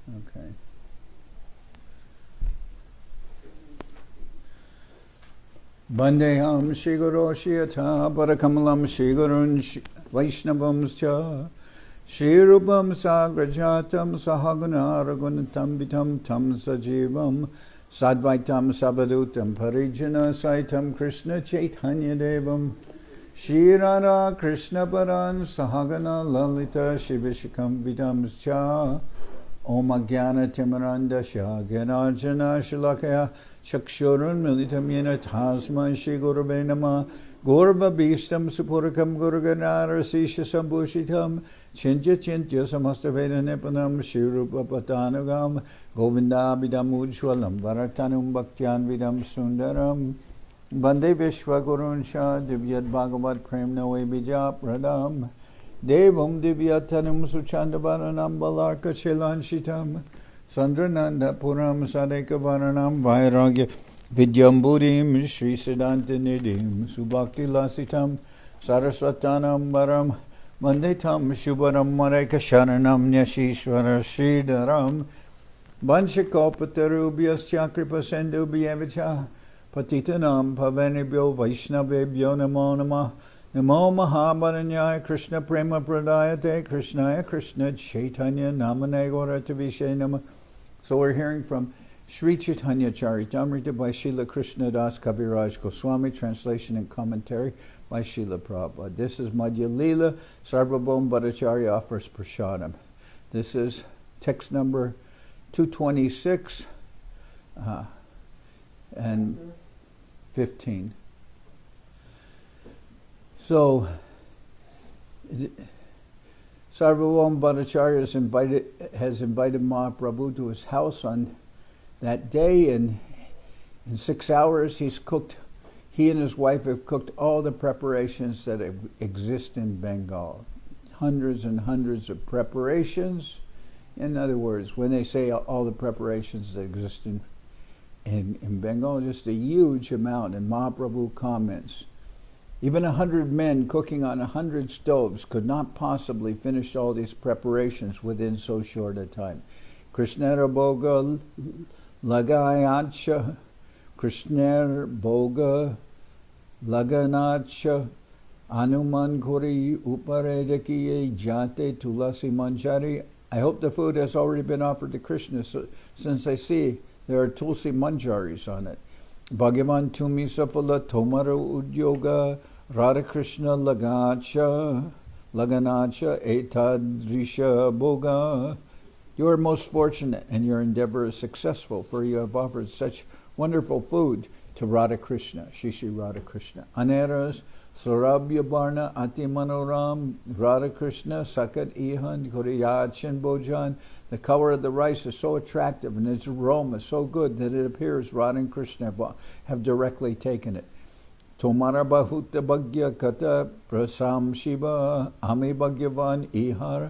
Okay. Bandeham Shri Guru Shiyata Parakamalam Shri Gurun Vaishnavamscha Shri Rupam Sagrajatam Sahagana Ragunatam Vitam Tam Sajivam Sadvaitam Sabadutam Parijana Saitam Krishna Chaitanya Devam Shri Radha Krishna Paran Sahagana Lalita Shivishikam Vidamscha Om Agyana Timarandasya Gyanarjana Shalakaya Chakshurun Militam Yena Tasma Shri Gurave Nama Gurva Bhistam Supurakam Guruganara Sisha Sambhushitam Chintya Chintya Samasthaveda Nipanam Shri Rupa Patanagam Govinda Bidam Ujwalam Varatanum Bhaktyan Vidam Sundaram Bande Vishwa Gurunsha Divyat Bhagavat Prem Nawe Bija Pradam Devam Divyatanam Suchandavaranam Balarka Shilanshitam Sandrananda Puram Sadeka Varanam Vairagya Vidyamburim Sri Siddhanta Nidim Subhakti Lasitam Saraswatanam Varam Mandetam Shubharam Mareka Sharanam Nyashishwara Sridharam Vanshakopatarubyas Chakripa Sendubhyevacha Patitanam Pavanibhyo Vaishnavebhyo Namo Namah Namo Mahabharanyaya Krishna Prema Pradayate Krishnaya Krishna Chaitanya Namane Gauratavishe Nama. So we're hearing from Sri Chaitanya Charitamrita by Srila Krishna Das Kaviraj Goswami, translation and commentary by Srila Prabhupada. This is Madhya-lila. Sarvabhauma Bhattacharya offers prashadam. This is text number 226 and 15. So, Sarvabhauma Bhattacharya has invited Mahaprabhu to his house on that day, and in 6 hours he and his wife have cooked all the preparations that exist in Bengal. Hundreds and hundreds of preparations. In other words, when they say all the preparations that exist in Bengal, just a huge amount, and Mahaprabhu comments. Even 100 men cooking on 100 stoves could not possibly finish all these preparations within so short a time. Krishna Boga Lagayacha, Krishna Boga Laganacha, Anuman Kuri Uparedakiye Jate Tulasi Manjari. I hope the food has already been offered to Krishna, since I see there are Tulsi Manjaris on it. Bhagavan Tumi Safala Tomara Udyoga Radha Krishna Laganacha Etadrisha Boga. You are most fortunate and your endeavor is successful, for you have offered such wonderful food to Radha Krishna, Shri Radha Krishna. Aneras Sarabhauma Ati Manoram Radha Krishna Sakat Ihan Kuriyachan Bojan. The color of the rice is so attractive and its aroma is so good that it appears Radha and Krishna have directly taken it. Tomara Bahuta Bhagya Kata Prasam Shiva Ami Bhagyavan Ihar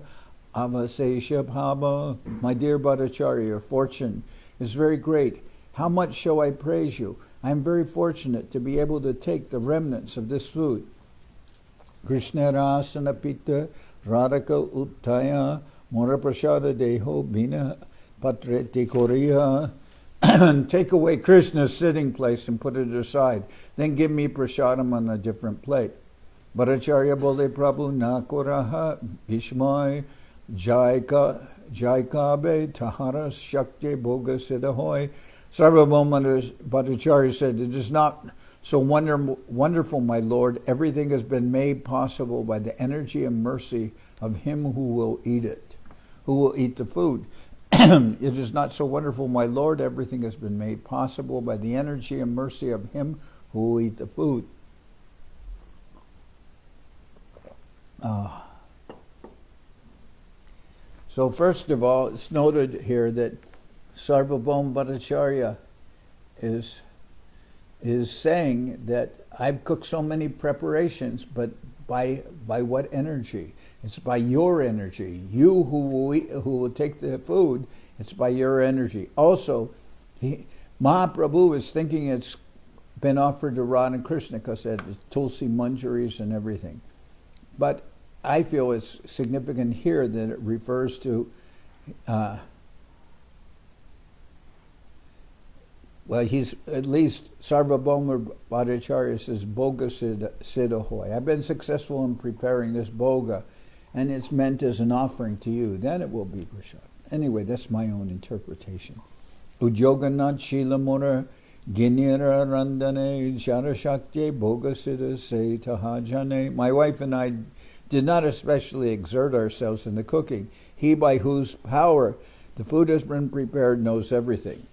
Avasesha Bhava. My dear Bhattacharya, your fortune is very great. How much shall I praise you? I am very fortunate to be able to take the remnants of this food. Krishna Rasana Pita Radhaka Uttaya Mora Prashada Deho Bina Patreti Korea. Take away Krishna's sitting place and put it aside. Then give me prashadam on a different plate. Bhattacharya Bole Prabhu Nakuraha Vishmai Jaikabe Tahara Shakti Bhoga Siddhahoy. Sarvabhauma Bhattacharya said, it is not so wonderful, my Lord. Everything has been made possible by the energy and mercy of him who will eat it, who will eat the food. It is not so wonderful, my Lord. Everything has been made possible by the energy and mercy of him who will eat the food. So first of all, it's noted here that Sarvabhauma Bhattacharya is saying that I've cooked so many preparations, but by what energy? It's by your energy. You who will take the food, it's by your energy. Also, Mahaprabhu is thinking it's been offered to Radha and Krishna because it has Tulsi Manjaris and everything. But I feel it's significant here that it refers to Well, he's at least Sarvabhauma Bhattacharya says Bhoga Siddhahoy. I've been successful in preparing this Bhoga, and it's meant as an offering to you. Then it will be prashad. Anyway, that's my own interpretation. Ujoganath Shilamura Ginira Randane Jarashakti Bhoga Siddha Se Tahajane. My wife and I did not especially exert ourselves in the cooking. He by whose power the food has been prepared knows everything.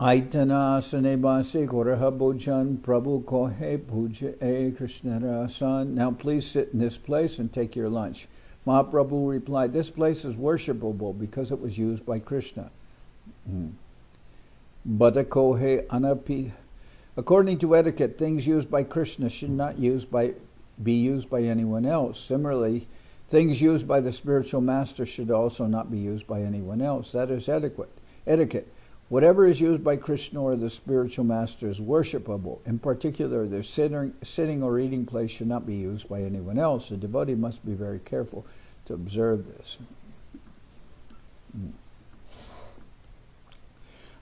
Aitana Sanebasi Koraha Bhojan Prabhu Kohe Puja E Krishna Rasan. Now please sit in this place and take your lunch. Mahaprabhu replied, this place is worshipable because it was used by Krishna. Bhadakohe Anapi. According to etiquette, things used by Krishna should not be used by anyone else. Similarly, things used by the spiritual master should also not be used by anyone else. That is etiquette. Whatever is used by Krishna or the spiritual master is worshipable. In particular, their sitting or eating place should not be used by anyone else. The devotee must be very careful to observe this.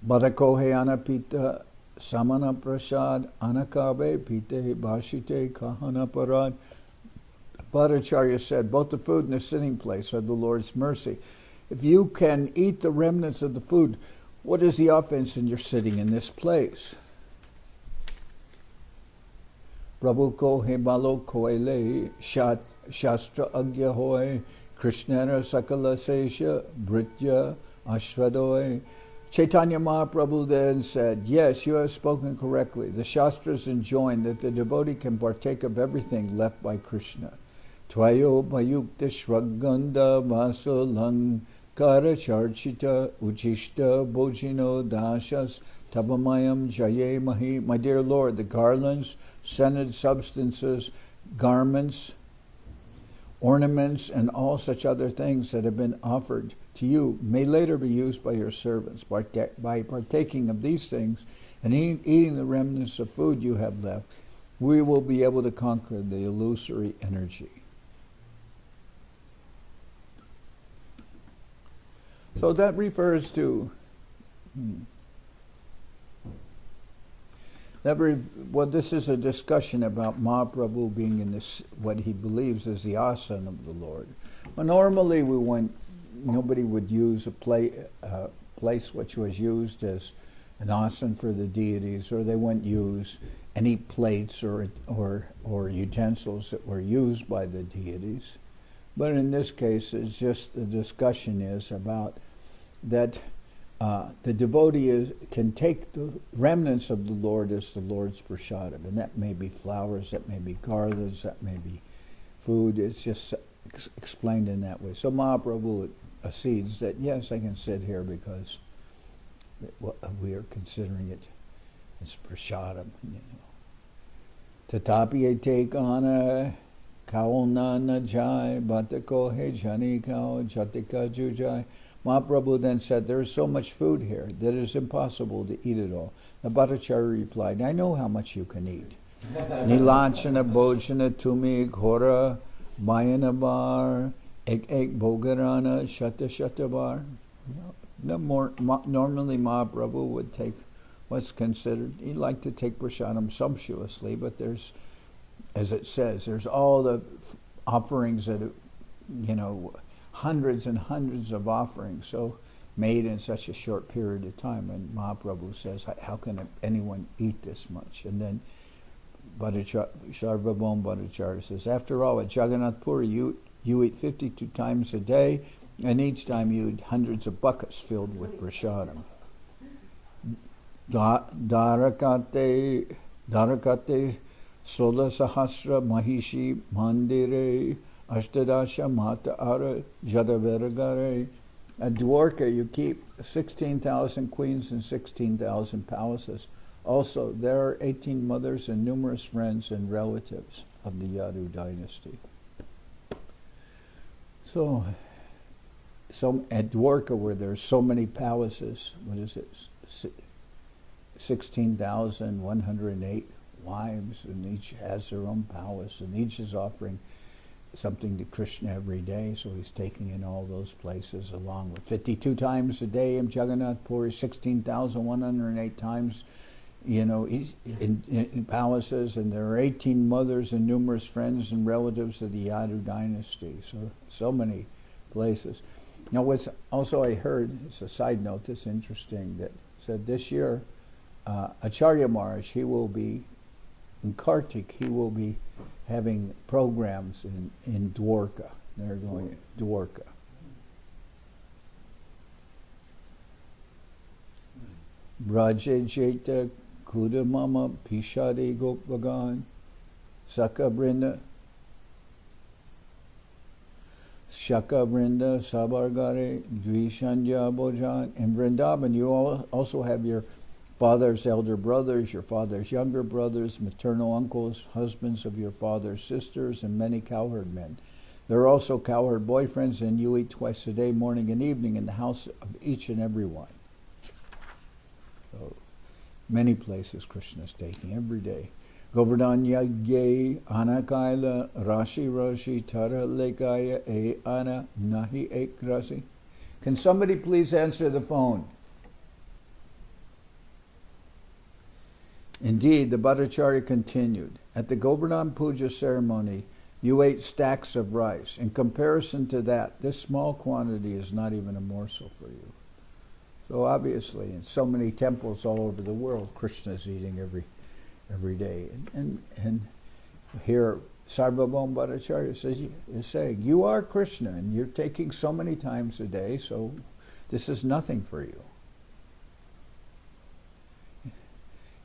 Bhadakohe anapita samana prasad anakabe pite bhashite kahana parad. Bhattacharya said, both the food and the sitting place are the Lord's mercy. If you can eat the remnants of the food, what is the offense in your sitting in this place? Prabhu ko he balo koele shastra agya hoy krishnara sakala sesha britya ashvadoy. Chaitanya Mahaprabhu then said, yes, you have spoken correctly. The Shastras enjoin that the devotee can partake of everything left by Krishna. Tvayo payukta shraganda vasolang kara charchita uchishta bojino dashas tabamayam jaye mahi. My dear Lord, the garlands, scented substances, garments, ornaments, and all such other things that have been offered to you may later be used by your servants. By partaking of these things and eating the remnants of food you have left, we will be able to conquer the illusory energy. So that refers to this is a discussion about Mahaprabhu being in this, what he believes is the asana of the Lord. Well, normally nobody would use a place which was used as an asana for the deities, or they wouldn't use any plates or utensils that were used by the deities. But in this case, it's just the discussion is about that the devotee can take the remnants of the Lord as the Lord's prashadam, and that may be flowers, that may be garlands, that may be food. It's just explained in that way. So Mahaprabhu accedes that, yes, I can sit here because we are considering it as prashadam. Tatapi ete kana kaona na jai batako he jani kao jatika jujai. Mahaprabhu then said, there is so much food here that it is impossible to eat it all. The Bhattacharya replied, I know how much you can eat. Nilanchana bhojana tumi ghora mayana bar ek bhogarana shata bar. Normally Mahaprabhu would take what's considered, he liked to take prashadam sumptuously, but there's, as it says, there's all the offerings that, hundreds and hundreds of offerings, so made in such a short period of time. And Mahaprabhu says, how can anyone eat this much? And then Sarvabhauma Bhattacharya says, after all, at Jagannath Puri, you eat 52 times a day, and each time you eat hundreds of buckets filled with prashadam. Dharakate Sola Sahasra Mahishi Mandire Ashtadasha Mata Ara Jadavaragare. At Dwarka, you keep 16,000 queens and 16,000 palaces. Also, there are 18 mothers and numerous friends and relatives of the Yadu dynasty. So at Dwarka, where there's so many palaces, 16,108 wives, and each has their own palace, and each is offering something to Krishna every day, so he's taking in all those places, along with 52 times a day in Jagannath Puri, 16,108 times, in palaces, and there are 18 mothers and numerous friends and relatives of the Yadu dynasty. So many places. Now, what's also I heard, it's a side note, that's interesting, that said this year, Acharya Maharaj, he will be, in Kartik, he will be having programs in Dwarka. They're going to Dwarka. Braja Jeta Kudamama Pishadi Gopvagan Saka Brinda Shaka Brinda Sabargare Dvishanja Bojan. In Vrindavan, you also have your father's elder brothers, your father's younger brothers, maternal uncles, husbands of your father's sisters, and many cowherd men. There are also cowherd boyfriends, and you eat twice a day, morning and evening, in the house of each and every one. So, many places Krishna is taking every day. Govardhan Yagye Anakaila Rashi Rashi Tara Lekaya E Ana Nahi Ek Rasi. Can somebody please answer the phone? Indeed, the Bhattacharya continued, at the Govardhan Puja ceremony, you ate stacks of rice. In comparison to that, this small quantity is not even a morsel for you. So obviously, in so many temples all over the world, Krishna is eating every day. And here, Sarvabhauma Bhattacharya is saying, you are Krishna, and you're taking so many times a day, so this is nothing for you.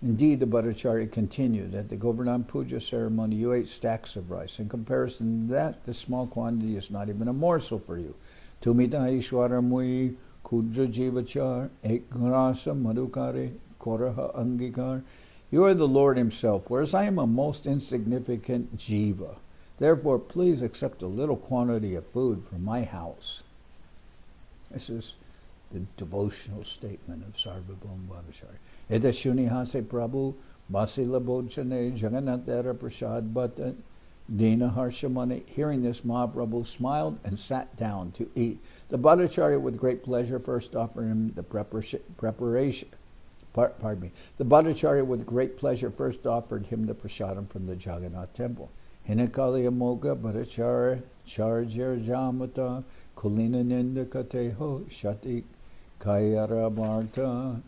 Indeed, the Bhattacharya continued, at the Govardhan Puja ceremony, you ate stacks of rice. In comparison to that, this small quantity is not even a morsel for you. Tumita Ishwaramui Kudra Jivachar Ekrasa Madhukare Koraha Angikar. You are the Lord himself, whereas I am a most insignificant jiva. Therefore, please accept a little quantity of food from my house. This is the devotional statement of Sarvabhauma Bhattacharya. Edashuni hase Prabhu Basila Bodhane Jagannath Prashad Bhatta Dina Harshamani. Hearing this, Mahaprabhu smiled and sat down to eat. The Bhattacharya with great pleasure first offered him the preparation. The Bhattacharya with great pleasure first offered him the prashadam from the Jagannath temple. Hinakali Amogha Bhattacharya Charjar Jamata Kulina Ninda Kateho Shati Kayara Bharta.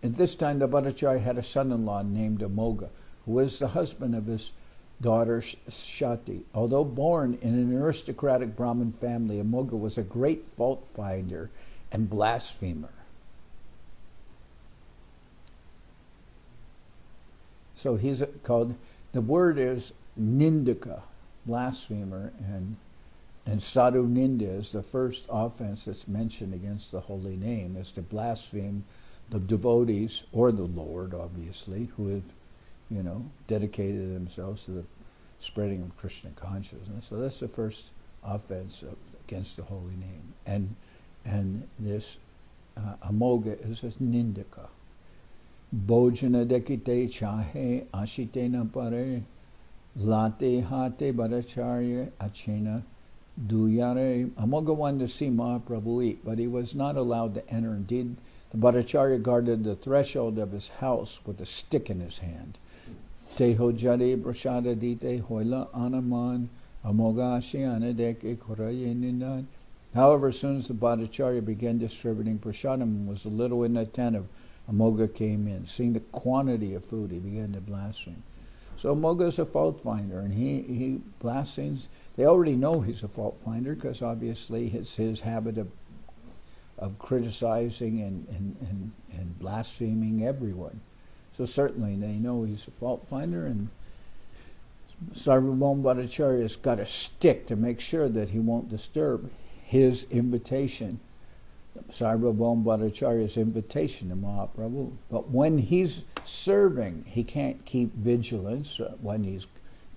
At this time, the Bhattacharya had a son-in-law named Amogha, who was the husband of his daughter Shati. Although born in an aristocratic Brahmin family, Amogha was a great fault finder and blasphemer. So he's called, the word is nindaka, blasphemer, and sadhu ninda is the first offense that's mentioned against the holy name, is to blaspheme the devotees, or the Lord, obviously, who have, dedicated themselves to the spreading of Krishna consciousness. So that's the first offense against the holy name. And this Amogha is a nindaka. Bojana dekite chahe ashitena pare late hate Bhattacharya achena duyare. Amogha wanted to see Mahaprabhu eat, but he was not allowed to enter. Indeed, the Bhattacharya guarded the threshold of his house with a stick in his hand. Teho jade prashada dite hoila anaman Amogha ashiana deke koraye nindan. However, as soon as the Bhattacharya began distributing prashadam and was a little inattentive, Amogha came in. Seeing the quantity of food, he began to blaspheme. So Amogha is a fault finder, and he blasphemes. They already know he's a fault finder because obviously it's his habit of criticizing and blaspheming everyone. So certainly they know he's a fault finder, and Sarvabhauma Bhattacharya's got a stick to make sure that he won't disturb his invitation, Sarvabhauma Bhattacharya's invitation to Mahaprabhu. But when he's serving, he can't keep vigilance when he's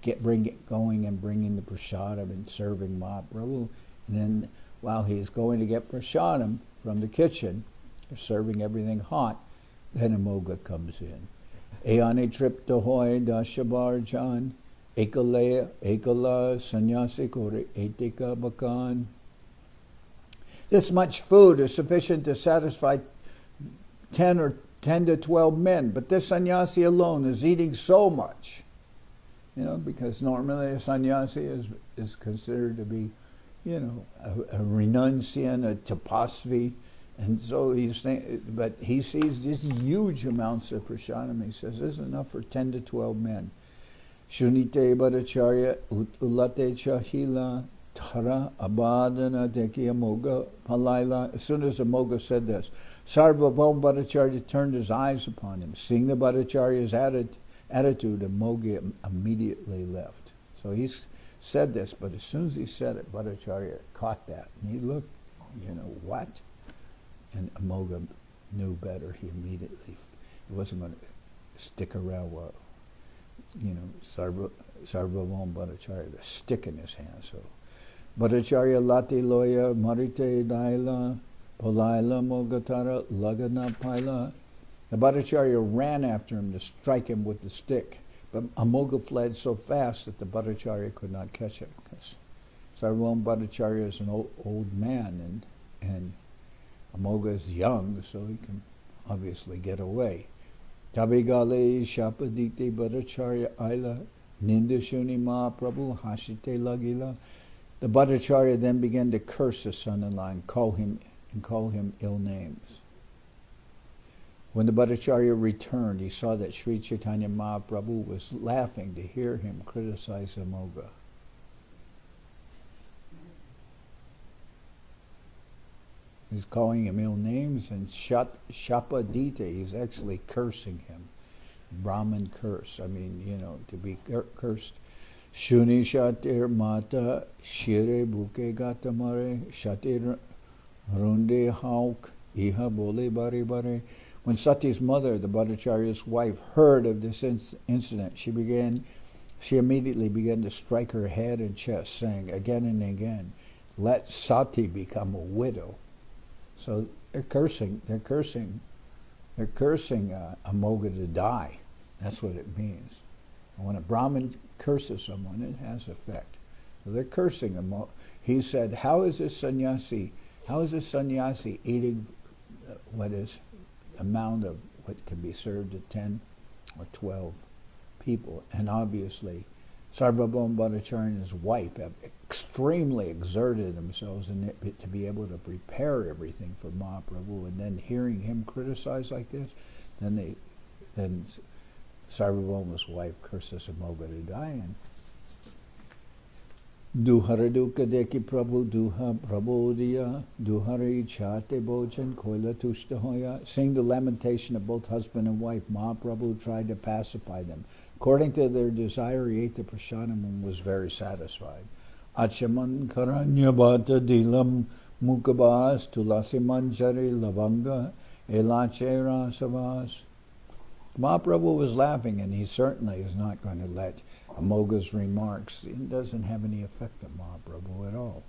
going and bringing the prasadam and serving Mahaprabhu. And then while he's going to get prasadam from the kitchen, serving everything hot, then Amogha comes in. Eane tripta hoy dashabar jan ekala sannyasi kore etika bakan. This much food is sufficient to satisfy 10 to 12 men, but this sannyasi alone is eating so much. Because normally a sannyasi is considered to be, a renunciant, a tapasvi, and so but he sees these huge amounts of prashadam. He says, this is enough for 10 to 12 men. Shunite Bhattacharya ulate chahila tara abadana deki Amogha palaila. As soon as Amogha said this, Sarvabhauma Bhattacharya turned his eyes upon him. Seeing the Bhattacharya's attitude, Amogha immediately left. So he said this, but as soon as he said it, Bhattacharya caught that. And he looked, what? And Amogha knew better. He immediately, he wasn't going to stick around while, Sarvabhauma Bhattacharya, the stick in his hand. So, Bhattacharya lati loya marite daila polaila mogatara lagana paila. The Bhattacharya ran after him to strike him with the stick, but Amogha fled so fast that the Bhattacharya could not catch him. Because Sarvabhauma Bhattacharya is an old man, and Amogha is young, so he can obviously get away. Tabigale shapadite Bhattacharya aila nindashuni Mahaprabhu hashite lagila. The Bhattacharya then began to curse his son-in-law and call him ill names. When the Bhattacharya returned, he saw that Sri Chaitanya Mahaprabhu was laughing to hear him criticize Amogha. He's calling him ill names, and shapadita, he's actually cursing him. Brahmin curse. To be cursed. Shuni shatir mata shire buke gatamare shatir runde hauk iha bole bare bare. When Sati's mother, the Bhattacharya's wife, heard of this incident, she immediately began to strike her head and chest, saying again and again, "Let Sati become a widow." So they're cursing Amogha to die. That's what it means. And when a Brahmin curses someone, it has effect. So they're cursing Amogha. He said, how is this sannyasi eating what is amount of what can be served to 10 or 12 people? And obviously, Sarvabhauma Bhattacharya and his wife have extremely exerted themselves to be able to prepare everything for Mahaprabhu, and then hearing him criticized like this, then Sarvabhauma's wife curses Amogha to die. And Duharaduka deki Prabhu duha prabodhiya duhari chate bhojan koila tushta hoya. Seeing the lamentation of both husband and wife, Mahaprabhu tried to pacify them. According to their desire, he ate the prashadam and was very satisfied. Achaman karanya bhata dilam mukabas tulasi manjari lavanga elache rasavas. Mahaprabhu was laughing, and he certainly is not going to let Amogha's remarks. It doesn't have any effect on Mahaprabhu at all.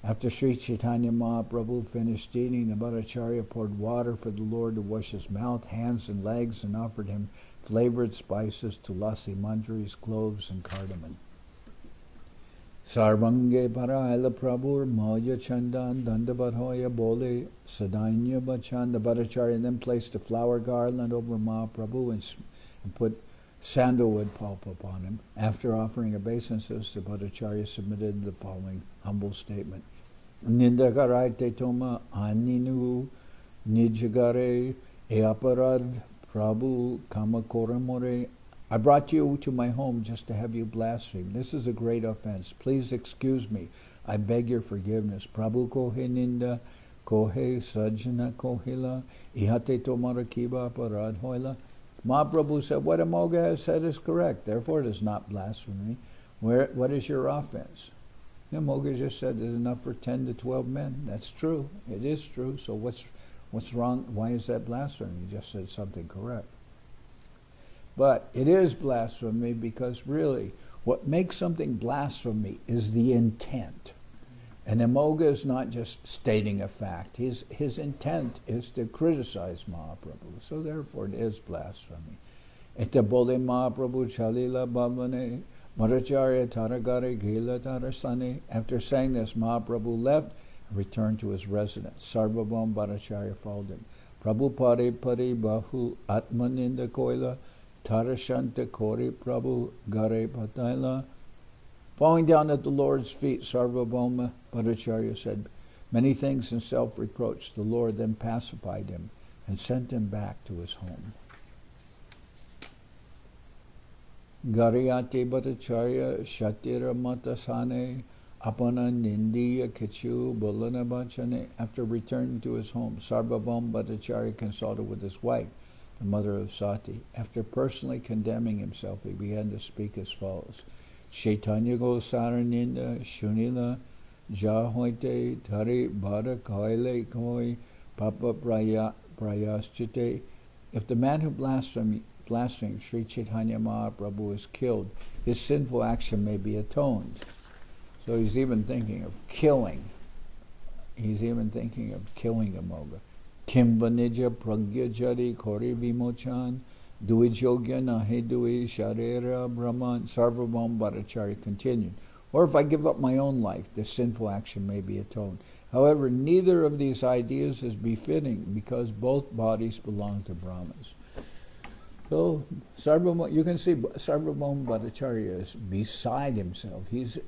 After Sri Chaitanya Mahaprabhu finished eating, the Bhattacharya poured water for the Lord to wash his mouth, hands, and legs, and offered him flavored spices, tulasi manjaris, cloves, and cardamom. Sarvange paraila prabhur mauya chandan dandabadhoya bole sadanya bachan. The Bhattacharya then placed a flower garland over Mahaprabhu and put sandalwood pulp upon him. After offering obeisances, the Bhattacharya submitted the following humble statement. Nindagarai te toma aninu nijagare eaparad prabhu kamakoramore. I brought you to my home just to have you blaspheme. This is a great offense. Please excuse me. I beg your forgiveness. Prabhu kohe ninda kohe sajjana kohila ihate tomara kiba aparad hoila. Mahaprabhu said, what Amogha has said is correct. Therefore, it is not blasphemy. What is your offense? Amogha just said there's enough for 10 to 12 men. That's true. It is true. So what's wrong? Why is that blasphemy? You just said something correct. But it is blasphemy because really what makes something blasphemy is the intent. And Amogha is not just stating a fact. His intent is to criticize Mahaprabhu. So therefore it is blasphemy. Ete bole Mahaprabhu chalila bhavane Bhattacharya Taragare Gela Tarasane. After saying this, Mahaprabhu left and returned to his residence. Sarvabhauma Bhattacharya followed him. Prabhu Pare Pare Bahu Atmaninda Koila Tarashanta Kori Prabhu Gare Pataila. Falling down at the Lord's feet, Sarvabhauma Bhattacharya said many things in self-reproach. The Lord then pacified him and sent him back to his home. Gariyate Bhattacharya Shatira Matasane Apana Nindiya Kichu Bolana Bachane. After returning to his home, Sarvabhauma Bhattacharya consulted with his wife, the mother of Sati. After personally condemning himself, he began to speak as follows. Chaitanya Gosaraninda Shunila Jahoite Tari Bhara Kaile Koi Papa Prayaschite. If the man who blasphemed Sri Chaitanya Mahaprabhu is killed, his sinful action may be atoned. So he's even thinking of killing. He's even thinking of killing Amogha. Kim vanija pragya jari kori vimochan dui jogya nahe dui sharera brahman. Sarvabhauma Bhattacharya continued. Or if I give up my own life, this sinful action may be atoned. However, neither of these ideas is befitting because both bodies belong to Brahmins. So, you can see Sarvabhauma Bhattacharya is beside himself. He's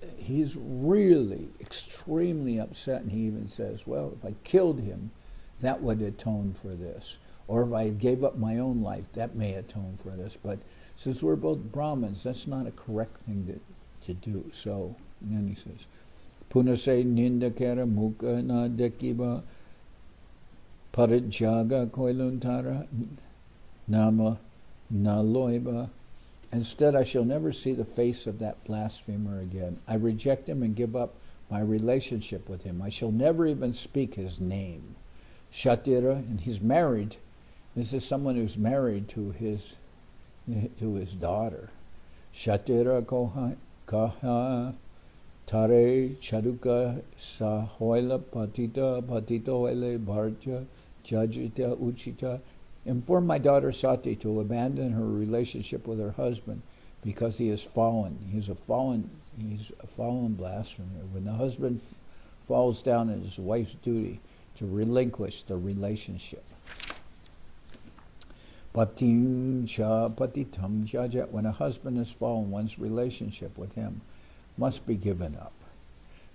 really extremely upset, and he even says, well, if I killed him, that would atone for this. Or if I gave up my own life, that may atone for this. But since we're both Brahmins, that's not a correct thing to do. So, and then he says, Punase nindakara mukha na dekiba parajaga koiluntara nama Naloiba. Instead, I shall never see the face of that blasphemer again. I reject him and give up my relationship with him. I shall never even speak his name. Shatira, and he's married. This is someone who's married to his daughter. Shatira kaha tare charuka sahoila patita hoile bharja jajita uchita. Inform my daughter Sati to abandon her relationship with her husband because he has fallen. He's a fallen blasphemer. When the husband falls down, it is the wife's duty to relinquish the relationship. Patim cha patitam jaja. When a husband has fallen, one's relationship with him must be given up.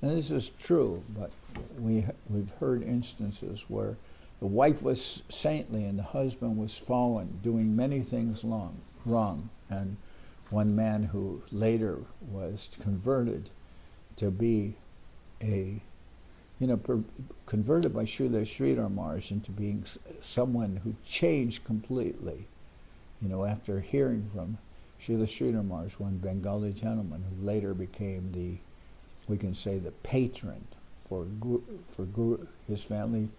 And this is true, but we've heard instances where the wife was saintly and the husband was fallen, doing many things wrong. And one man who later was converted to be converted by Srila Sridhar Maharaj into being someone who changed completely, after hearing from Srila Sridhar Maharaj, one Bengali gentleman who later became the patron for Guru, his family.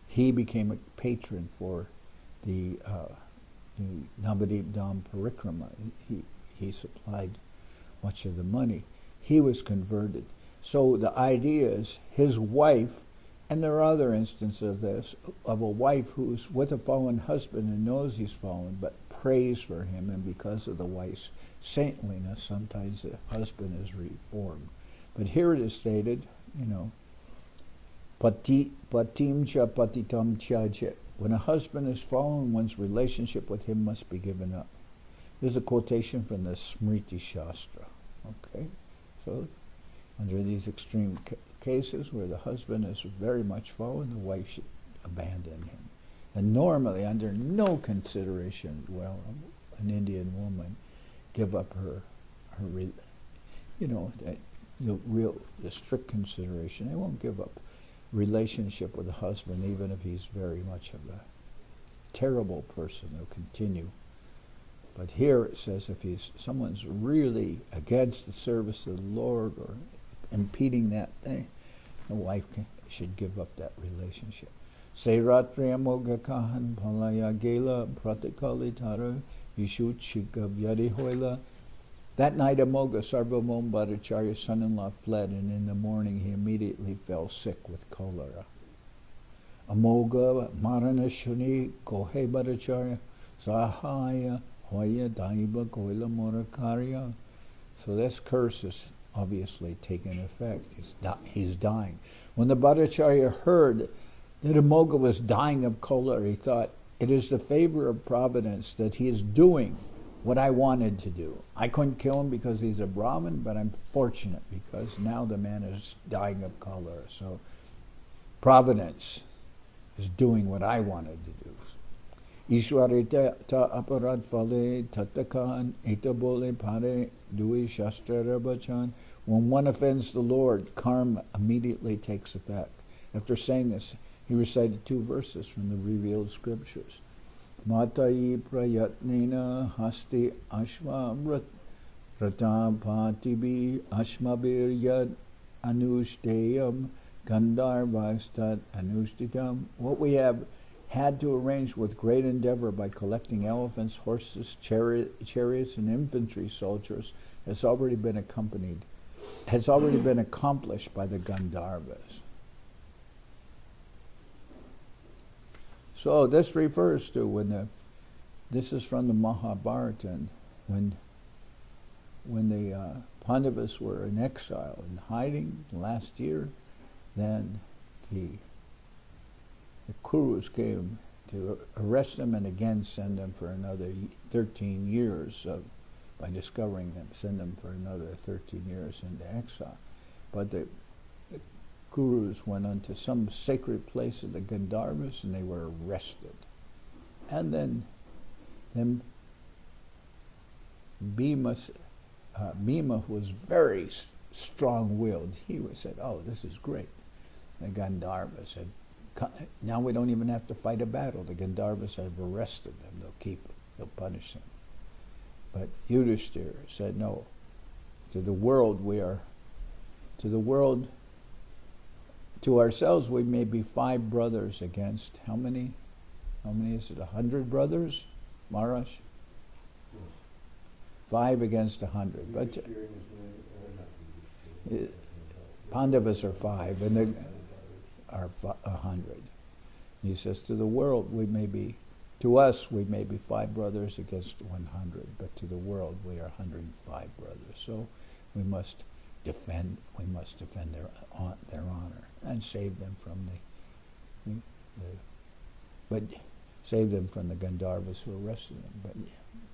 He became a patron for the Navadip Dham Parikrama. He supplied much of the money. He was converted. So the idea is his wife, and there are other instances of this, of a wife who's with a fallen husband and knows he's fallen, but prays for him, and because of the wife's saintliness, sometimes the husband is reformed. But here it is stated, Patim cha patitam chaje. When a husband is fallen, one's relationship with him must be given up. This is a quotation from the Smriti Shastra. Okay? So, under these extreme cases where the husband is very much fallen, the wife should abandon him. And normally, under no consideration, will an Indian woman give up her the strict consideration. They won't give up relationship with a husband, even if he's very much of a terrible person. They'll continue. But here it says if someone's really against the service of the Lord or impeding that thing, the wife should give up that relationship. Seiratri Amogha kahan palaya gela pratikali tara yishu chika vyadi hoila. That night Amogha, Sarvabhauma Bhattacharya's son-in-law, fled, and in the morning he immediately fell sick with cholera. Amogha marana shuni kohe Bhattacharya sahaya hoya daiba koila morakarya So this curse is obviously taking effect. He's dying. When the Bhattacharya heard that Amogha was dying of cholera, he thought, it is the favor of Providence that he is doing what I wanted to do. I couldn't kill him because he's a Brahmin, but I'm fortunate because now the man is dying of cholera. So Providence is doing what I wanted to do. Ishwarita ta aparad fale tatakan itabole pare dui shastra rabachan. When one offends the Lord, karma immediately takes effect. After saying this, he recited 2 verses from the revealed scriptures. Matai prayatnena hasti ashma ratam patibi ashmabir yad anushteyam gandharvastat anushtitam. What we have had to arrange with great endeavor by collecting elephants, horses, chariots, and infantry soldiers has already been accomplished by the Gandharvas. So this refers to this is from the Mahabharata, and when the Pandavas were in exile and hiding last year, then the Kurus came to arrest them and again send them for another 13 years by discovering them, send them for another 13 years into exile. But the Kurus went onto some sacred place of the Gandharvas and they were arrested. And then Bhima was very strong-willed. He said, oh, this is great. The Gandharvas said, now we don't even have to fight a battle. The Gandharvas have arrested them. They'll punish them. But Yudhishthira said, no, to ourselves we may be 5 brothers against, how many is it, 100 brothers, Maharaj? 5 against 100. But Pandavas are 5, and they are 100. He says, to us we may be 5 brothers against 100, but to the world we are 105 brothers. So we must defend their honor and save them from save them from the Gandharvas who arrested them. But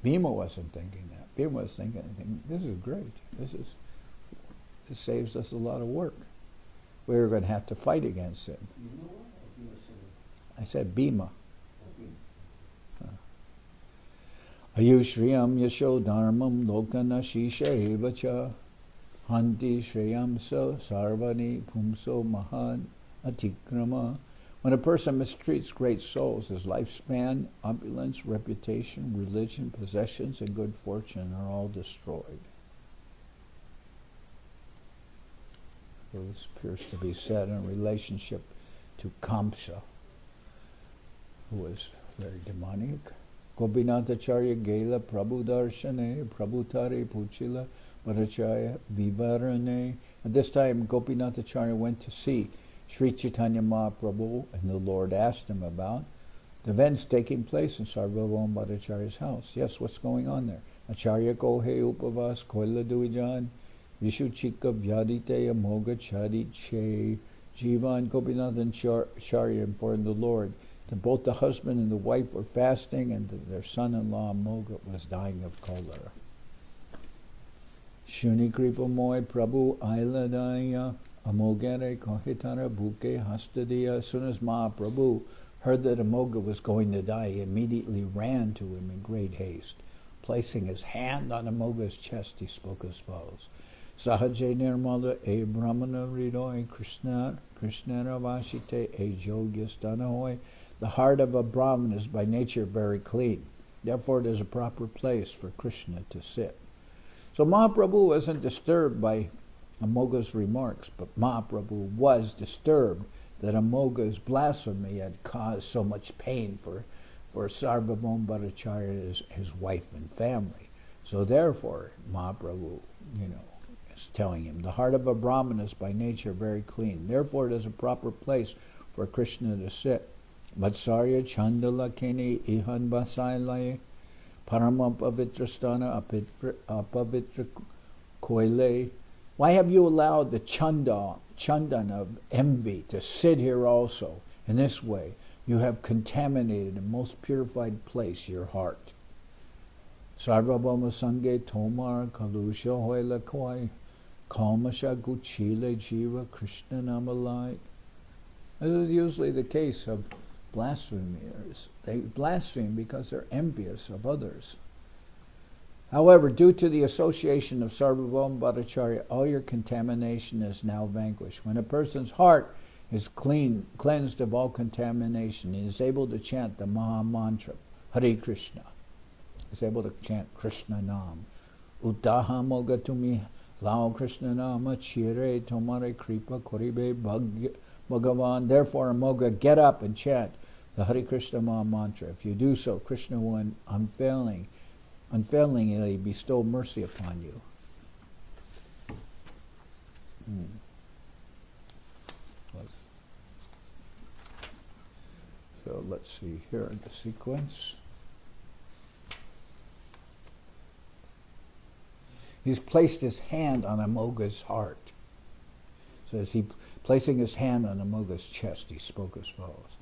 Bhima wasn't thinking that. Bhima was thinking, this is great. This saves us a lot of work. We were going to have to fight against it. I said Bhima. Ayushriyam yasho dharmam lokana shishevacha hanti shreyam so sarvani pumso mahan atikrama. When a person mistreats great souls, his lifespan, opulence, reputation, religion, possessions, and good fortune are all destroyed. So this appears to be said in relationship to Kamsa, who was very demonic. Gopinathacharya Gela Prabhu Darshane Prabhutare Puchila Bhattacharya Vivarane. At this time, Gopinathacharya went to see Sri Chaitanya Mahaprabhu, and the Lord asked him about the events taking place in Sarvabhauma Bhattacharya's house. Yes, what's going on there? Acharya Kohe Upavas Koila Duijan Vishuchika Vyadite Amogha Chariche Jivan. Gopinathacharya informed the Lord that both the husband and the wife were fasting and that their son-in-law Amogha was dying of cholera. Shuni Kripa Moy Prabhu Ailadaya Amogare Kohitara Bhuke Hastadiya. As soon as Mahaprabhu heard that Amogha was going to die, he immediately ran to him in great haste. Placing his hand on Amogha's chest, he spoke as follows. Sahaje Nirmala E Brahmana Ridoy Krishna Vashite E Jogyastanahoy. The heart of a Brahman is by nature very clean. Therefore it is a proper place for Krishna to sit. So Mahaprabhu wasn't disturbed by Amogha's remarks, but Mahaprabhu was disturbed that Amogha's blasphemy had caused so much pain for Sarvabhauma Bhattacharya, his wife and family. So therefore, Mahaprabhu, is telling him, the heart of a Brahman is by nature very clean. Therefore, it is a proper place for Krishna to sit. Vatsarya Chandala Keni Ihan Basailaye Parama Pavitrastana Apavitra koile. Why have you allowed the chandan of envy to sit here also? In this way, you have contaminated the most purified place, your heart. Sarvabhauma sange tomar kalusha hoila koi kalmasha guchile jiva Krishna namalai. This is usually the case of blasphemers. They blaspheme because they're envious of others. However, due to the association of Sarvabhauma Bhattacharya, all your contamination is now vanquished. When a person's heart is cleansed of all contamination, he is able to chant the Maha Mantra, Hare Krishna. He is able to chant Krishna Nam. Uttaha Amogha tumi lao Krishna Nama chire tomare kripa koribe Bhagavan. Therefore, Amogha, get up and chant the Hare Krishna Maha Mantra. If you do so, Krishna will unfailingly bestow mercy upon you. So let's see here in the sequence. He's placed his hand on Amogha's heart. So as he placing his hand on Amogha's chest, he spoke as follows.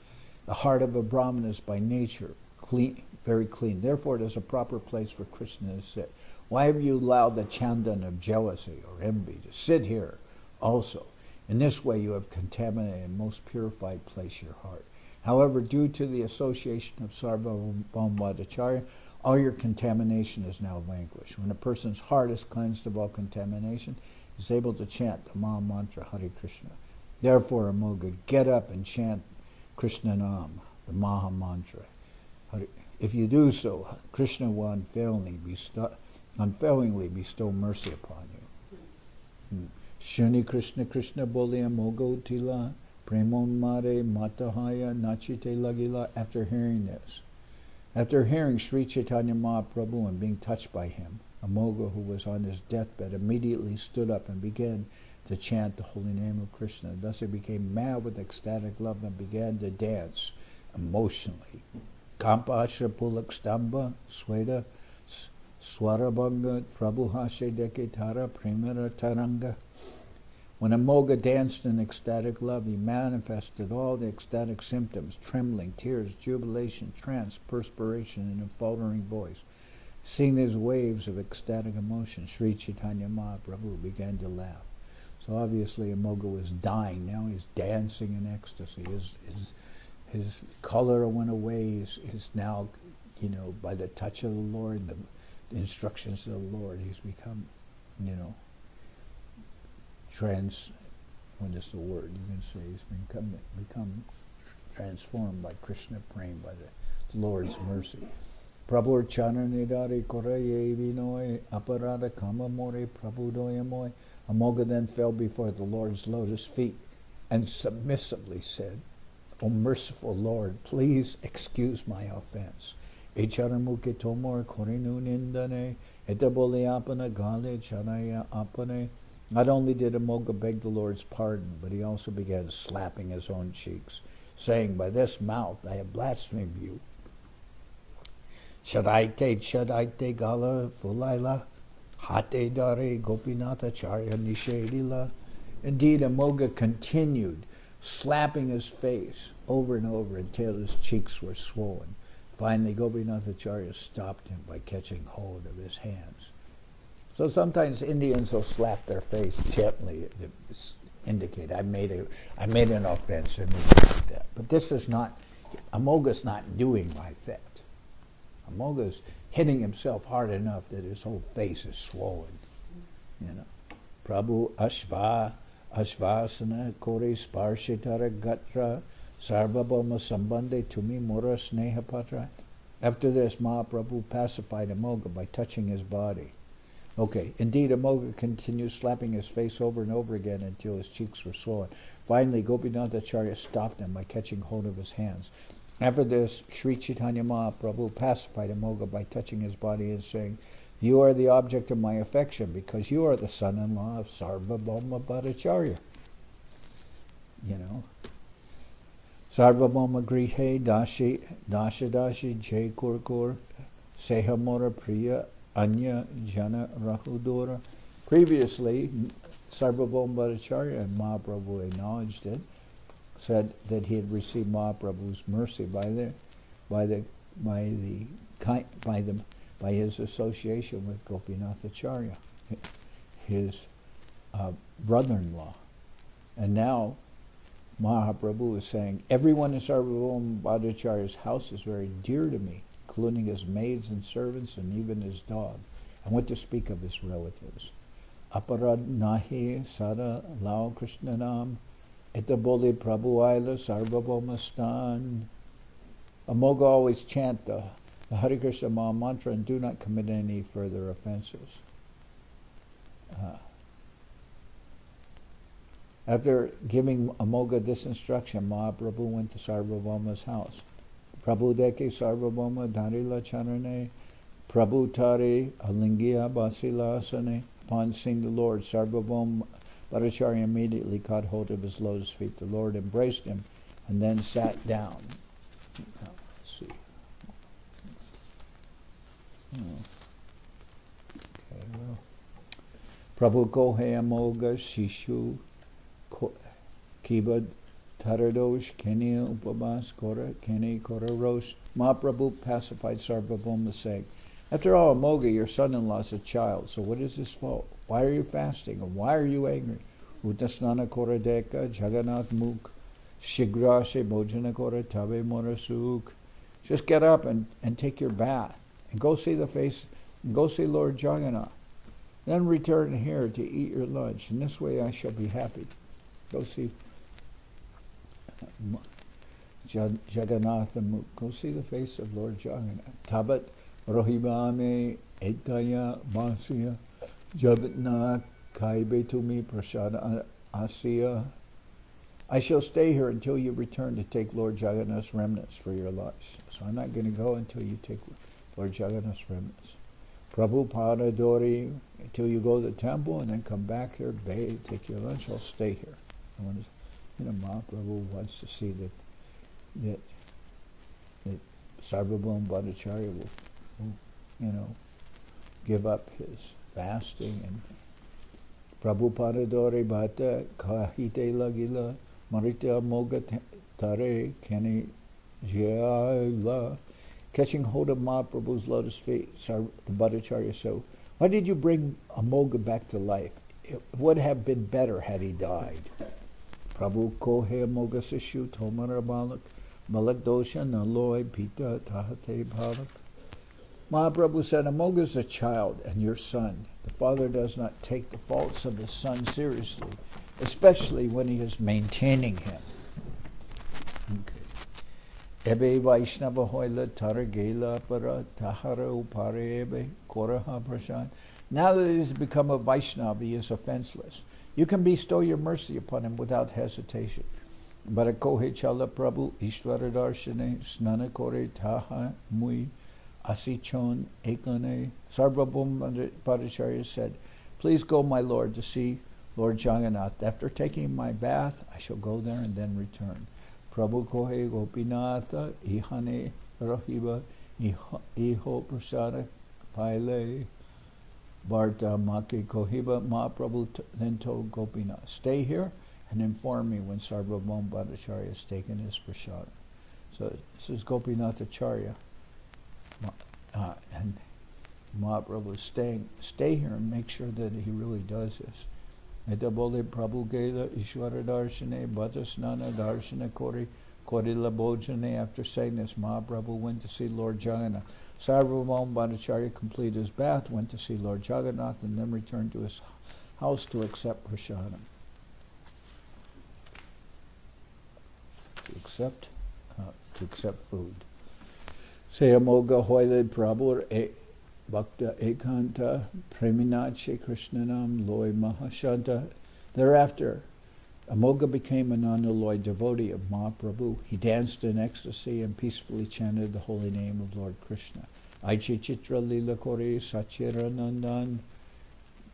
The heart of a Brahmin is by nature clean, very clean. Therefore, it is a proper place for Krishna to sit. Why have you allowed the chandan of jealousy or envy to sit here also? In this way, you have contaminated the most purified place, your heart. However, due to the association of Sarvabhauma Bhattacharya, all your contamination is now vanquished. When a person's heart is cleansed of all contamination, he is able to chant the Maha Mantra, Hare Krishna. Therefore, Amogha, get up and chant Krishna Nam, the Maha Mantra. If you do so, Krishna will unfailingly bestow mercy upon you. Shuni Krishna Krishna Boli Amogha Utila Premon Mare Matahaya Nachite Lagila. After hearing this, after hearing Sri Chaitanya Mahaprabhu and being touched by him, Amogha, who was on his deathbed, immediately stood up and began to chant the holy name of Krishna. Thus he became mad with ecstatic love and began to dance emotionally. Kampa Shrapulak Stamba Sweda Swarabanga Prabhuhashe Deketara Primera Taranga. When Amogha danced in ecstatic love, he manifested all the ecstatic symptoms: trembling, tears, jubilation, trance, perspiration, and a faltering voice. Seeing these waves of ecstatic emotion, Sri Chaitanya Mahaprabhu began to laugh. So obviously Amogha was dying. Now he's dancing in ecstasy. His color went away. He's now, by the touch of the Lord, the instructions of the Lord, he's become, what is the word? You can say he's become transformed by Krishna Prem, by the Lord's mercy. Prabhu Charanidari Koraye Vinoi Aparada Kama More Prabhu Doyamoy. Amogha then fell before the Lord's lotus feet and submissively said, O merciful Lord, please excuse my offense. Echaramuke tomor korinu nindane etabole apana gale charaya apane. Not only did Amogha beg the Lord's pardon, but he also began slapping his own cheeks, saying, by this mouth I have blasphemed you. Chadaite gala fulaila, hate dare Gopinatha charya nishedila. Indeed, Amogha continued slapping his face over and over until his cheeks were swollen. Finally, Gopinathacharya stopped him by catching hold of his hands. So sometimes Indians will slap their face gently to indicate, I made an offense, or anything like that. But this is not, Amogha's not doing like that. Amogha's hitting himself hard enough that his whole face is swollen. Prabhu Ashvasana Kore Sparshitara Gatra Sarvabhauma Sambande Tumi Mora Sneha Patra. After this, Mahaprabhu pacified Amogha by touching his body. Okay, indeed, Amogha continued slapping his face over and over again until his cheeks were swollen. Finally, Gopinathacharya stopped him by catching hold of his hands. After this, Sri Chaitanya Mahaprabhu pacified Amogha by touching his body and saying, you are the object of my affection because you are the son-in-law of Sarvabhauma Bhattacharya. Sarvabhauma Grihe Dashi Jai Kurkur Sehamora Priya Anya Jana Rahudora Previously, Sarvabhauma Bhattacharya, and Mahaprabhu acknowledged it, said that he had received Mahaprabhu's mercy by his association with Gopinath Acharya, his brother-in-law. And now Mahaprabhu is saying, everyone in Sarvabhauma Bhattacharya's house is very dear to me, including his maids and servants and even his dog. And what to speak of his relatives. Aparad nahi sara lao krishnanam etaboli prabhu aila Sarvabhauma stan. Amogha always chant the Hare Krishna Maha Mantra and do not commit any further offenses. After giving Amogha this instruction, Mahaprabhu went to Sarvabhauma's house. Prabhu deke Sarvabhauma Dharila Charane Prabhu Tare Alingiya Basilasane. Upon seeing the Lord, Sarvabhauma Bhattacharya immediately caught hold of his lotus feet. The Lord embraced him and then sat down. Now, let's see. Okay, well. Prabhu Kohe Amogha Shishu Kibad Taradosh Keni Upabas Kora Keni Kora Rosh. Mahaprabhu pacified Sarvabhauma, saying, after all, Amogha, your son-in-law, is a child, so what is his fault? Why are you fasting, and why are you angry? Utasnana Kora Deka Jagannath Mukh Shigrashe Bhojana Kora Tabe Mora Sukh. Just get up and take your bath and go see the face, and go see Lord Jagannath. Then return here to eat your lunch, and this way I shall be happy. Go see Jagannath Mukh. Go see the face of Lord Jagannath. Tabat Rohibame Etaya Masya Jagatna Kaibe Tumi Prashadam Asya. I shall stay here until you return to take Lord Jagannath's remnants for your lunch. So I'm not going to go until you take Lord Jagannath's remnants. Prabhupada Dori, until you go to the temple and then come back here, bathe, take your lunch, I'll stay here. I want to, Mahaprabhu wants to see that Sarvabhauma Bhattacharya will give up his fasting. And Prabhupada Dori Bhata Kahite Lagila Marita Amogha Tare Keni Jayala. Catching hold of Mahaprabhu's lotus feet, the Bhattacharya said, why did you bring Amogha back to life? It would have been better had he died. Prabhu Kohe Amogha Sishu Tomara Balak Malak Dosha Naloy Pita Tahate Balak. Mahaprabhu said, Amogha is a child and your son. The father does not take the faults of his son seriously, especially when he is maintaining him. Okay. Ebe Vaishnava Hoila Taragela Para Tahara Upare Ebe Koraha Prashan. Now that he has become a Vaishnava, he is offenseless. You can bestow your mercy upon him without hesitation. Barakohe Chala Prabhu Ishvara Darshane Snana Kore Taha Mui Asichon Ekane. Sarvabhauma Bhattacharya said, please go, my lord, to see Lord Jagannath. After taking my bath, I shall go there and then return. Prabhu Kohe Gopinatha Ihane Rahiba Iho Prasada Paile Bharta Maki Kohiba. Mahaprabhu then told Gopinath, stay here and inform me when Sarvabhauma Bhattacharya has taken his prashadam. So this is Gopinath Acharya. And Mahaprabhu is stay here and make sure that he really does this. Etabole Prabhu Gela Ishwara Darshane Bhattasnana Darshana Kori Korila Bhojane. After saying this, Mahaprabhu went to see Lord Jagannath. Sarvabhauma Bhattacharya completed his bath, went to see Lord Jagannath, and then returned to his house to accept prashadam. To accept food. Say Amogha Hoile Prabhu Bhakta Ekanta Preminache Krishnanam Loy Mahashanta. Thereafter, Amogha became an unalloyed devotee of Mahaprabhu. He danced in ecstasy and peacefully chanted the holy name of Lord Krishna. Aichi Chitra Lila Kore Sachira Nandan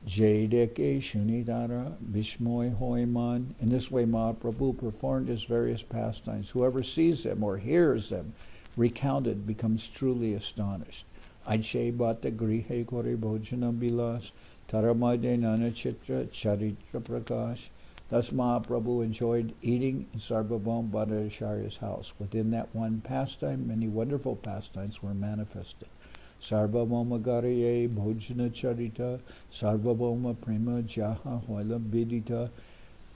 Jaydeke Shunidara Bishmoy Hoiman. In this way, Mahaprabhu performed his various pastimes. Whoever sees them or hears them recounted becomes truly astonished. Aiche Bhata Grihe Kore Bhojana Bilas, Taramade Nana Chitra Charitra Prakash. Thus Mahaprabhu enjoyed eating in Sarvabhauma Bhattacharya's house. Within that one pastime, many wonderful pastimes were manifested. Sarvabhauma Gariye Bhojana Charita, Sarvabhauma Prema Jaha Hoila Vidita.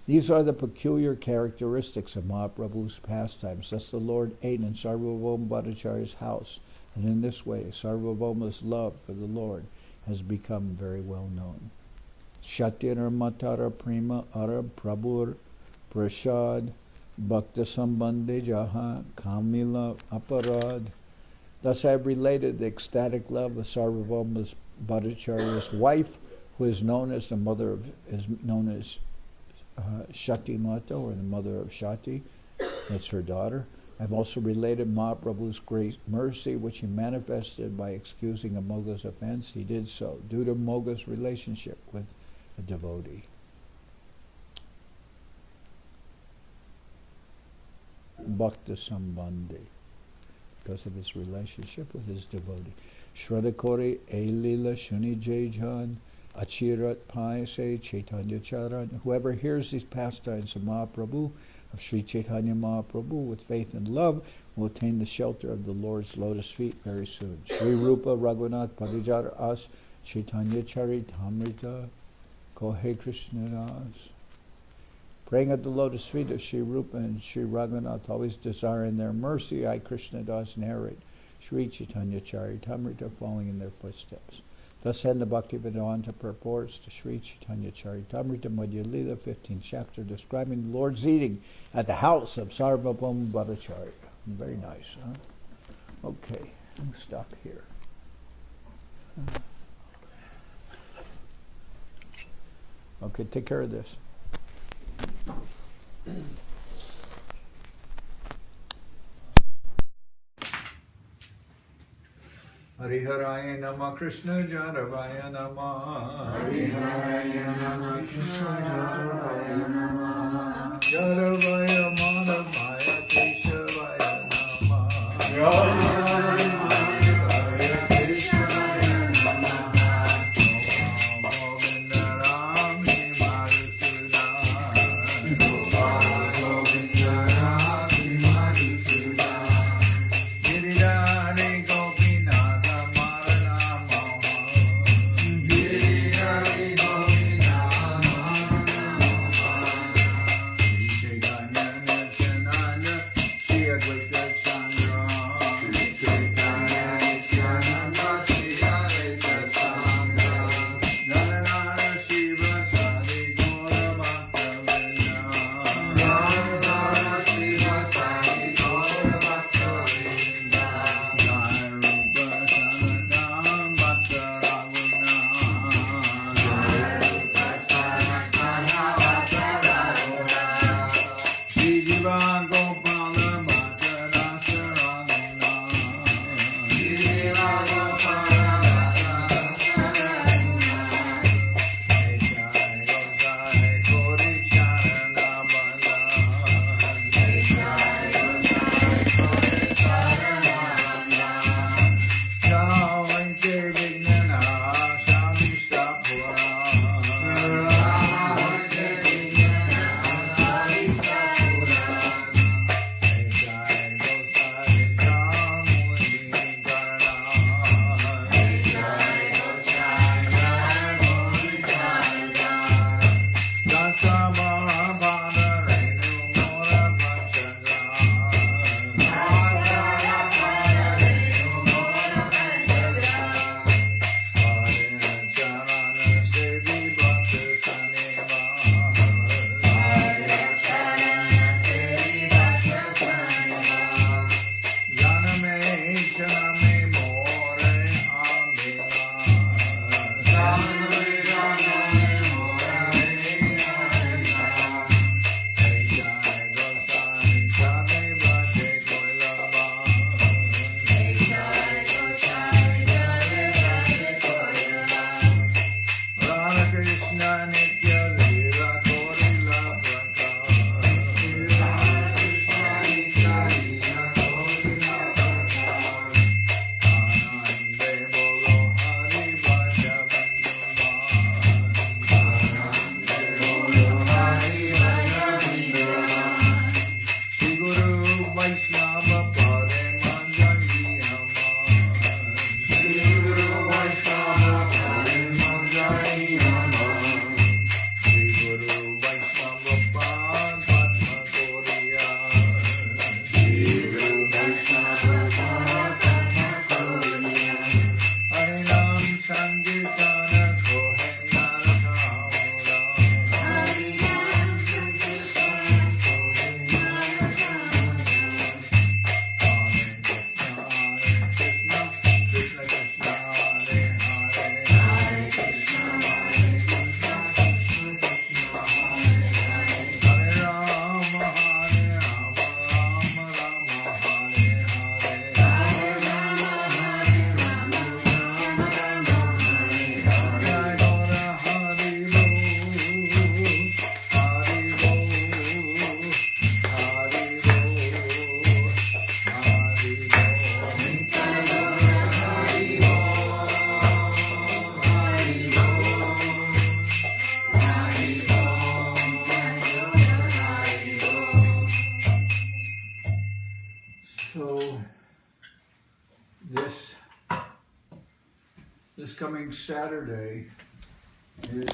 These are the peculiar characteristics of Mahaprabhu's pastimes. Thus the Lord ate in Sarvabhauma Bhattacharya's house, and in this way Sarvabhauma's love for the Lord has become very well known. Shatir Matara Prema Ara Prabhur Prashad Bhakta Sambandhe Jaha Kamila Aparad. Thus I have related the ecstatic love of Sarvabhauma Bhattacharya's wife, who is known as Shati Mata, or the mother of Shati. That's her daughter. I've also related Mahaprabhu's great mercy, which he manifested by excusing Amogha's offense. He did so due to Amogha's relationship with a devotee. Bhakta Sambandhi, because of his relationship with his devotee. Shradakori Elila Shuni Jajan Achirat Paise Chaitanya Charitamrita. Whoever hears these pastimes of Mahaprabhu, of Sri Chaitanya Mahaprabhu, with faith and love, will attain the shelter of the Lord's lotus feet very soon. Sri Rupa Raghunath Parijar As Chaitanya Charitamrita Kohe Krishna Das. Praying at the lotus feet of Sri Rupa and Sri Raghunath, always desiring their mercy, I Krishna Das narrate Sri Chaitanya Charitamrita, following in their footsteps. Thus end the Bhaktivedanta purports to Sri Chaitanya Charitamrita, Madhya-lila, 15th chapter, describing the Lord's eating at the house of Sarvabhauma Bhattacharya. Very nice, huh? Okay, I'll stop here. Okay, take care of this. Hariharaya Nama Krishna Jaravaya Nama Hariharaya Nama Krishna Jaravaya Nama Jaravaya Madhavaya Keshavaya Nama Jaravaya Madhavaya Keshavaya Nama Govinda Rami Madhusuda Govinda Rami Madhusuda Giridhari Gopinath Giridhari Govindana Chaitanya Chandra Shri Advaita Chandra So this coming Saturday is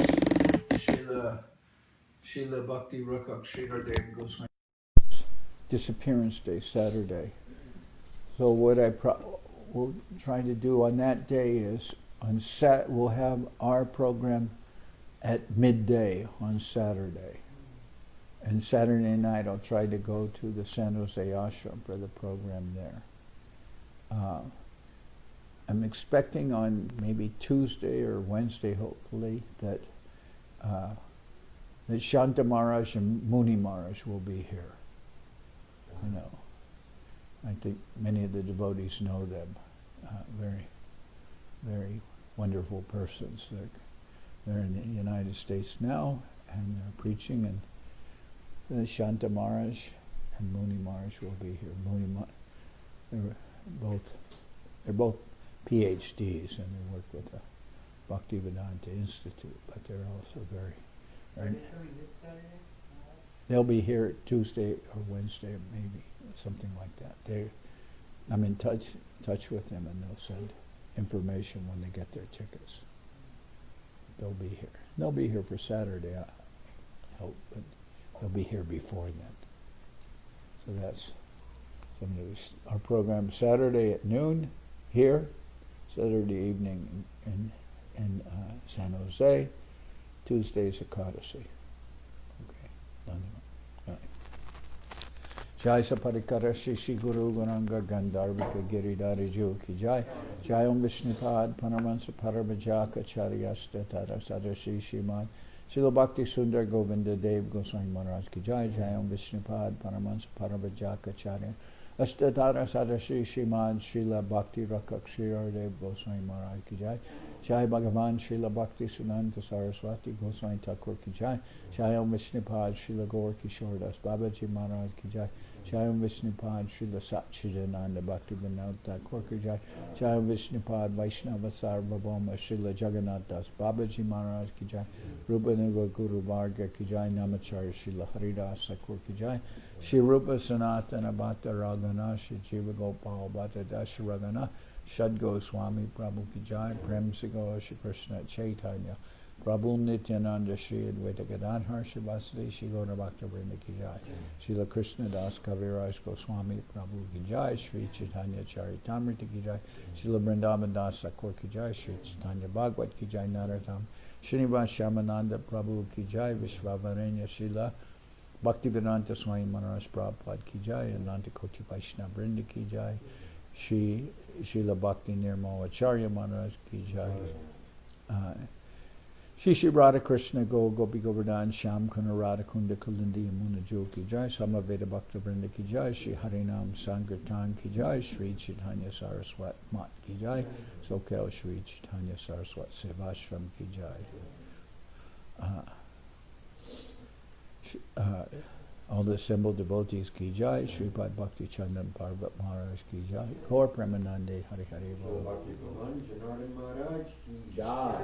Srila Bhakti Rakak Sridhar Goswami disappearance day, Saturday. So what we're trying to do on that day is we'll have our program at midday on Saturday. And Saturday night I'll try to go to the San Jose Ashram for the program there. I'm expecting on maybe Tuesday or Wednesday, hopefully, that Shanta Maharaj and Muni Maharaj will be here. You know, I think many of the devotees know them. Very, very wonderful persons. They're in the United States now, and they're preaching. And Shanta Maharaj and Muni Maharaj will be here. They're both PhDs, and they work with the Bhaktivedanta Institute. But they're also very. Are they coming this Saturday? They'll be here Tuesday or Wednesday, maybe something like that. I'm in touch with them, and they'll send information when they get their tickets. They'll be here. They'll be here for Saturday, I hope, but they'll be here before then. So that's our program. Saturday at noon here, Saturday evening in San Jose. Tuesday's Ekadasi. Jai Saparikara Shishi Guru Guranga Gandharvika Giridhari Ju Ki Jai Jai Om Vishnupad Paramahansa Paramajaka Charyasta Tara Sadashi Shimad Srila Bhakti Sundar Govinda Dev Goswami Maharaj Ki Jai Jai Om Vishnupad Paramahansa Paramajaka Charya Astatara Sadashi Shimad Srila Bhakti Rakak Sridhar Dev Goswami Maharaj Ki Jai Jai Bhagavan Srila Bhakti Sunanta Saraswati Goswami Thakur Ki Jai Jai Om Vishnupad Srila Gaur Kishore Das Babaji Maharaj Ki Jai Jai Om Vishnupad Srila Satchidananda Bhakti Vinod Thakur Ki Jai Jai Om Vishnupad Vaishnava Sarvabhauma Srila Jagannath Das Babaji Maharaj Ki Jai Rupanuga Guru Varga Ki Jai Namacharya Srila Haridas Thakur Ki Jai Shri Rupa Sanatana Bhatta Ragana Shri Jiva Gopal Bhatta Dasha Ragana Shad Goswami Prabhu Ki Jai Prem Sigo Shri Krishna Chaitanya Prabhu Nityananda Shri Advaita Gadadhar Shri Vasudeva Shri Gaura Bhakta Vrinda Ki Jai Srila Krishna Das Kaviraj Goswami Prabhu Ki Jai Sri Chaitanya Charitamrita Ki Jai Srila Vrindavan Das Thakur Ki Jai Sri Chaitanya Bhagavad Ki Jai Narrates Srinivas Shamananda Prabhu Ki Jai Vishvavarenya Srila Bhaktivedanta Swami Maharaj Prabhupada Ki Jai Ananta Koti Vaishnava Vrinda Ki Jai Srila Bhakti Nirmal Acharya Maharaj Ki Jai Shri Radha Krishna Gopi Govardhan Sham Kuna Radha Kunda Kalindi Yamuna Jo Ki Jai Samaveda Bhakta Vrinda Ki Jai Shri Harinam Sankirtan Ki Jai Shri Chaitanya Saraswat Mat Ki Jai Soquel Shri Chaitanya Saraswat Seva Ashram Ki Jai all the assembled devotees Ki Jai Sripad Bhakti Chandan Parvat Maharaj Ki Jai Gaur Premanande Hari Hari Bol Bhakti Pavan Janardan Maharaj ki Jai.